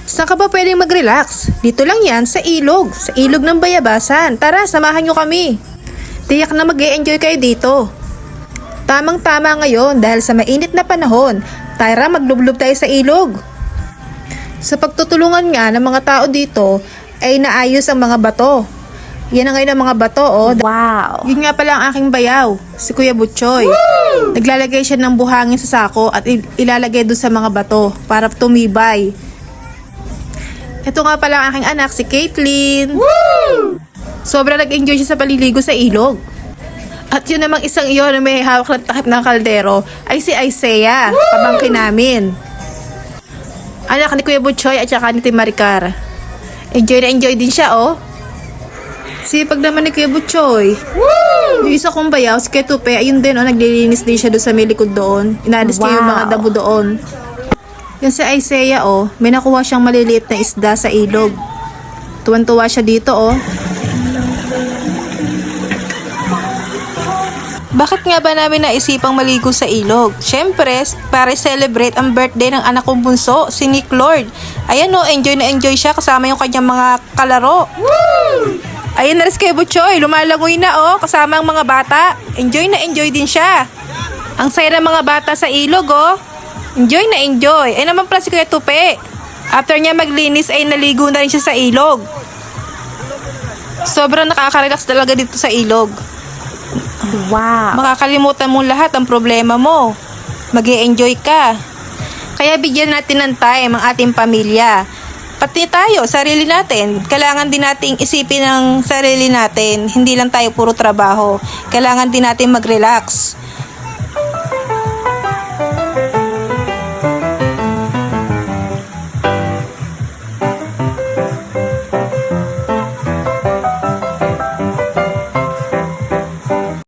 Saan ka ba pwedeng mag-relax? Dito lang yan, sa ilog. Sa ilog ng Bayabasan. Tara, samahan nyo kami. Tiyak na mag-e-enjoy kayo dito. Tamang-tama ngayon dahil sa mainit na panahon. Tara, maglublob tayo sa ilog. Sa pagtutulungan nga ng mga tao dito, ay naayos ang mga bato. Yan ang ngayon ang mga bato, oh. Wow! Yun nga pala ang aking bayaw, si Kuya Butchoy. Naglalagay siya ng buhangin sa sako at ilalagay doon sa mga bato para tumibay. Ito nga pala ang aking anak, si Caitlyn. Sobrang nag-enjoy siya sa paliligo sa ilog. At yun namang isang iyon na may hawak ng takip ng kaldero ay si Isaiah, pamangkin namin. Anak ni Kuya Butchoy at saka ni Maricar. Enjoy na enjoy din siya, oh. Sipag naman ni Kuya Butchoy. Yung isa kong bayaw, si Kuya Tupe, ayun din, oh, naglilinis din siya doon sa may likod doon. Inalis niya yung mga dabo doon. Yan si Isaiah, oh, may nakuha siyang maliliit na isda sa ilog. Tuwan-tuwa siya dito, oh. Bakit nga ba namin naisipang maligo sa ilog? Siyempre, para celebrate ang birthday ng anak kong bunso, si Nick Lord. Ayan, oh, enjoy na enjoy siya kasama yung kanyang mga kalaro. Ayan na rin kay Butchoy, lumalangoy na, oh, kasama ang mga bata. Enjoy na enjoy din siya. Ang saya ng mga bata sa ilog, oh. Enjoy na enjoy. Ay naman pala si Kuya Tupe. After niya maglinis ay naligo na rin siya sa ilog. Sobrang nakaka-relax talaga dito sa ilog. Wow! Makakalimutan mo lahat ang problema mo. Mag-e-enjoy ka. Kaya bigyan natin ng time ang ating pamilya. Pati tayo, sarili natin. Kailangan din nating isipin ang sarili natin. Hindi lang tayo puro trabaho. Kailangan din natin mag-relax.